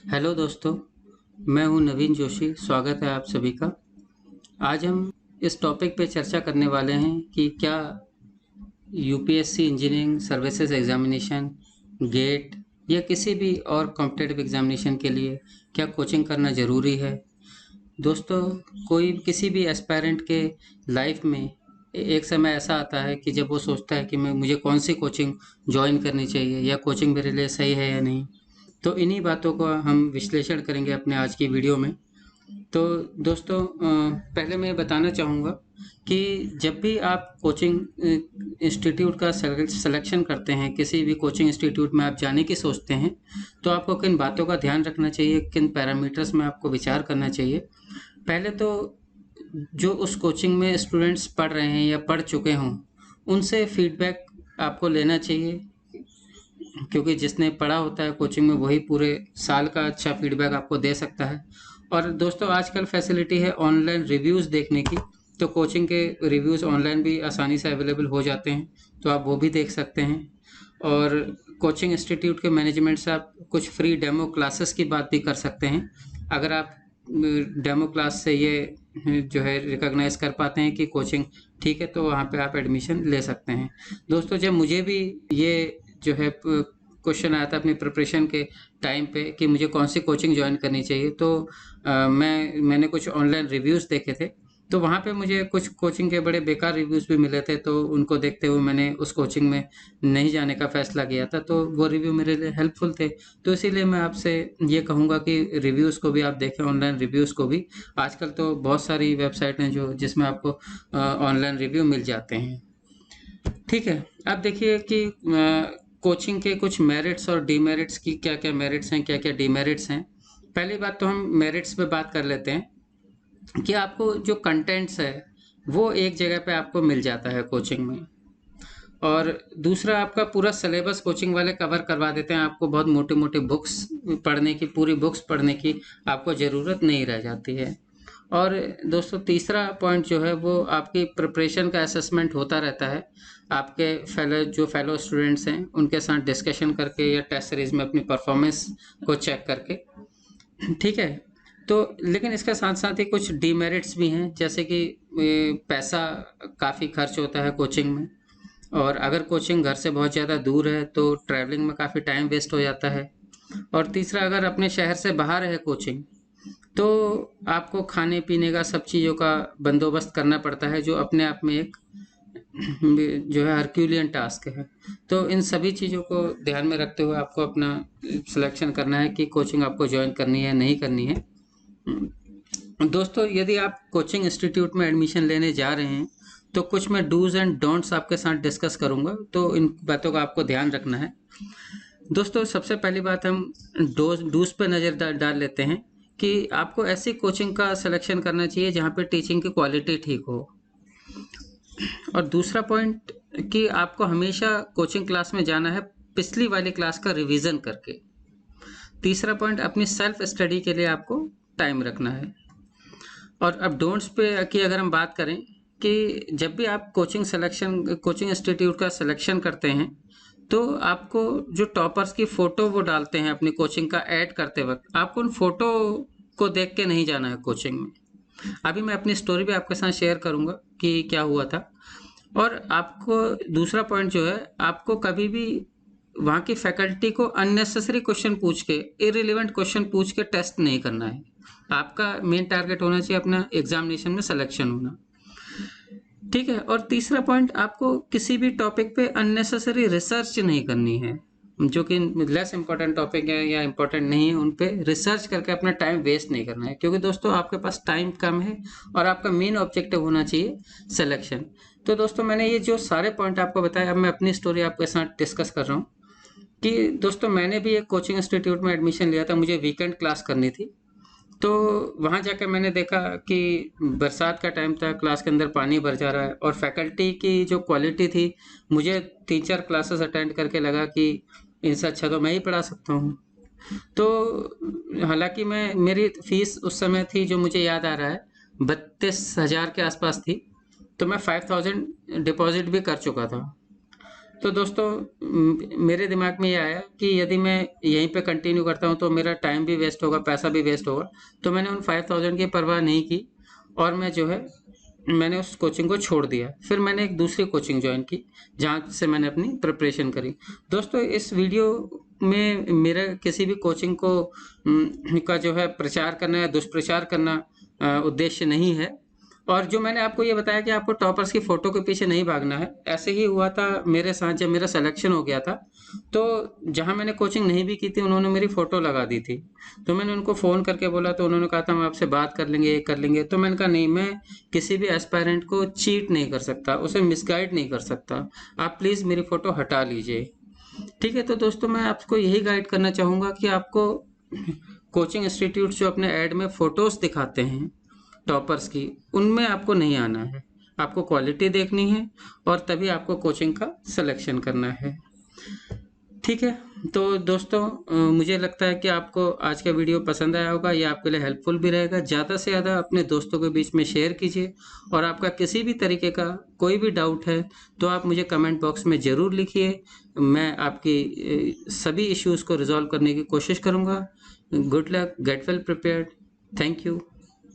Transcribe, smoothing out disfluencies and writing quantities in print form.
Hello दोस्तों, मैं हूं नवीन जोशी। स्वागत है आप सभी का। आज हम इस टॉपिक पे चर्चा करने वाले हैं कि क्या UPSC engineering services examination, GATE या किसी भी और कॉम्पिटिटिव एग्जामिनेशन के लिए क्या कोचिंग करना ज़रूरी है। दोस्तों, कोई किसी भी एस्पायरेंट के लाइफ में एक समय ऐसा आता है कि जब वो सोचता है कि मुझे कौन सी कोचिंग ज्वाइन करनी चाहिए या कोचिंग मेरे लिए सही है या नहीं। तो इन्हीं बातों का हम विश्लेषण करेंगे अपने आज की वीडियो में। तो दोस्तों, पहले मैं बताना चाहूँगा कि जब भी आप कोचिंग इंस्टीट्यूट का सिलेक्शन करते हैं, किसी भी कोचिंग इंस्टीट्यूट में आप जाने की सोचते हैं, तो आपको किन बातों का ध्यान रखना चाहिए, किन पैरामीटर्स में आपको विचार करना चाहिए। पहले तो जो उस कोचिंग में स्टूडेंट्स पढ़ रहे हैं या पढ़ चुके हों, उनसे फीडबैक आपको लेना चाहिए, क्योंकि जिसने पढ़ा होता है कोचिंग में वही पूरे साल का अच्छा फीडबैक आपको दे सकता है। और दोस्तों, आजकल फैसिलिटी है ऑनलाइन रिव्यूज़ देखने की, तो कोचिंग के रिव्यूज़ ऑनलाइन भी आसानी से अवेलेबल हो जाते हैं, तो आप वो भी देख सकते हैं। और कोचिंग इंस्टीट्यूट के मैनेजमेंट से आप कुछ फ्री डेमो क्लासेस की बात भी कर सकते हैं। अगर आप डेमो क्लास से ये जो है रिकॉग्नाइज कर पाते हैं कि कोचिंग ठीक है, तो वहाँ पे आप एडमिशन ले सकते हैं। दोस्तों, जब मुझे भी ये जो है क्वेश्चन आया था अपनी प्रिपरेशन के टाइम पे कि मुझे कौन सी कोचिंग ज्वाइन करनी चाहिए, तो मैंने कुछ ऑनलाइन रिव्यूज़ देखे थे। तो वहाँ पे मुझे कुछ कोचिंग के बड़े बेकार रिव्यूज़ भी मिले थे, तो उनको देखते हुए मैंने उस कोचिंग में नहीं जाने का फ़ैसला किया था। तो वो रिव्यू मेरे लिए हेल्पफुल थे। तो इसीलिए मैं आपसे ये कहूँगा कि रिव्यूज़ को भी आप देखें, ऑनलाइन रिव्यूज़ को भी। आजकल तो बहुत सारी वेबसाइट हैं जो जिसमें आपको ऑनलाइन रिव्यू मिल जाते हैं। ठीक है, अब देखिए कि कोचिंग के कुछ मेरिट्स और डीमेरिट्स की क्या-क्या मेरिट्स हैं, क्या-क्या डीमेरिट्स हैं। पहली बात तो हम मेरिट्स पे बात कर लेते हैं कि आपको जो कंटेंट्स है, वो एक जगह पे आपको मिल जाता है कोचिंग में। और दूसरा, आपका पूरा सिलेबस कोचिंग वाले कवर करवा देते हैं। आपको बहुत मोटी-मोटी बुक्स पढ़ने की, पूरी बुक्स पढ़ने की आपको ज़रूरत नहीं रह जाती है। और दोस्तों, तीसरा पॉइंट जो है वो आपकी प्रिपरेशन का असेसमेंट होता रहता है। आपके फेलो स्टूडेंट्स हैं उनके साथ डिस्कशन करके या टेस्ट सीरीज में अपनी परफॉर्मेंस को चेक करके। ठीक है। तो लेकिन इसके साथ साथ ही कुछ डीमेरिट्स भी हैं, जैसे कि पैसा काफ़ी खर्च होता है कोचिंग में। और अगर कोचिंग घर से बहुत ज़्यादा दूर है तो ट्रैवलिंग में काफ़ी टाइम वेस्ट हो जाता है। और तीसरा, अगर अपने शहर से बाहर है कोचिंग, तो आपको खाने पीने का सब चीज़ों का बंदोबस्त करना पड़ता है, जो अपने आप में एक जो है हरक्यूलियन टास्क है। तो इन सभी चीज़ों को ध्यान में रखते हुए आपको अपना सिलेक्शन करना है कि कोचिंग आपको ज्वाइन करनी है नहीं करनी है। दोस्तों, यदि आप कोचिंग इंस्टीट्यूट में एडमिशन लेने जा रहे हैं, तो कुछ मैं डूज़ एंड डोंट्स आपके साथ डिस्कस करूंगा, तो इन बातों का आपको ध्यान रखना है। दोस्तों, सबसे पहली बात हम डूज़ पे नज़र डाल लेते हैं कि आपको ऐसी कोचिंग का सिलेक्शन करना चाहिए जहाँ पे टीचिंग की क्वालिटी ठीक हो। और दूसरा पॉइंट कि आपको हमेशा कोचिंग क्लास में जाना है पिछली वाली क्लास का रिवीजन करके। तीसरा पॉइंट, अपनी सेल्फ स्टडी के लिए आपको टाइम रखना है। और अब डोंट्स पे की अगर हम बात करें कि जब भी आप कोचिंग इंस्टीट्यूट का सिलेक्शन करते हैं, तो आपको जो टॉपर्स की फ़ोटो वो डालते हैं अपनी कोचिंग का ऐड करते वक्त, आपको उन फ़ोटो को देख के नहीं जाना है कोचिंग में। अभी मैं अपनी स्टोरी भी आपके साथ शेयर करूंगा कि क्या हुआ था। और आपको दूसरा पॉइंट जो है, आपको कभी भी वहाँ की फैकल्टी को अननेसेसरी क्वेश्चन पूछ के, इररिलेवेंट क्वेश्चन पूछ के टेस्ट नहीं करना है। आपका मेन टारगेट होना चाहिए अपना एग्जामिनेशन में सिलेक्शन होना। ठीक है। और तीसरा पॉइंट, आपको किसी भी टॉपिक पे अननेसेसरी रिसर्च नहीं करनी है। जो कि लेस इंपॉर्टेंट टॉपिक है या इंपॉर्टेंट नहीं है, उन पे रिसर्च करके अपना टाइम वेस्ट नहीं करना है, क्योंकि दोस्तों आपके पास टाइम कम है और आपका मेन ऑब्जेक्टिव होना चाहिए सिलेक्शन। तो दोस्तों, मैंने ये जो सारे पॉइंट आपको बताया, अब मैं अपनी स्टोरी आपके साथ डिस्कस कर रहा हूँ कि दोस्तों, मैंने भी एक कोचिंग इंस्टीट्यूट में एडमिशन लिया था। मुझे वीकेंड क्लास करनी थी। तो वहाँ जाकर मैंने देखा कि बरसात का टाइम था, क्लास के अंदर पानी भर जा रहा है और फैकल्टी की जो क्वालिटी थी, मुझे 3-4 क्लासेस अटेंड करके लगा कि इनसे अच्छा तो मैं ही पढ़ा सकता हूँ। तो हालांकि मेरी फीस उस समय थी, जो मुझे याद आ रहा है, 32,000 के आसपास थी। तो मैं 5,000 डिपॉजिट भी कर चुका था। तो दोस्तों मेरे दिमाग में ये आया कि यदि मैं यहीं पे कंटिन्यू करता हूँ तो मेरा टाइम भी वेस्ट होगा, पैसा भी वेस्ट होगा। तो मैंने उन 5000 की परवाह नहीं की और मैं जो है मैंने उस कोचिंग को छोड़ दिया। फिर मैंने एक दूसरी कोचिंग ज्वाइन की जहाँ से मैंने अपनी प्रिपरेशन करी। दोस्तों इस वीडियो में मेरा किसी भी कोचिंग को का जो है प्रचार करना या दुष्प्रचार करना उद्देश्य नहीं है। और जो मैंने आपको ये बताया कि आपको टॉपर्स की फ़ोटो के पीछे नहीं भागना है, ऐसे ही हुआ था मेरे साथ जब मेरा सिलेक्शन हो गया था। तो जहाँ मैंने कोचिंग नहीं भी की थी उन्होंने मेरी फ़ोटो लगा दी थी। तो मैंने उनको फ़ोन करके बोला तो उन्होंने कहा था हम आपसे बात कर लेंगे, ये कर लेंगे। तो मैंने कहा नहीं, मैं किसी भी एस्पायरेंट को चीट नहीं कर सकता, उसे मिसगाइड नहीं कर सकता। आप प्लीज़ मेरी फ़ोटो हटा लीजिए। ठीक है, तो दोस्तों मैं आपको यही गाइड करना चाहूँगा कि आपको कोचिंग इंस्टीट्यूट जो अपने ऐड में फ़ोटोज़ दिखाते हैं टॉपर्स की, उनमें आपको नहीं आना है। आपको क्वालिटी देखनी है और तभी आपको कोचिंग का सिलेक्शन करना है। ठीक है, तो दोस्तों मुझे लगता है कि आपको आज का वीडियो पसंद आया होगा, ये आपके लिए हेल्पफुल भी रहेगा। ज़्यादा से ज़्यादा अपने दोस्तों के बीच में शेयर कीजिए और आपका किसी भी तरीके का कोई भी डाउट है तो आप मुझे कमेंट बॉक्स में ज़रूर लिखिए। मैं आपकी सभी इश्यूज़ को रिजॉल्व करने की कोशिश करूँगा। Good luck, get well prepared. Thank you.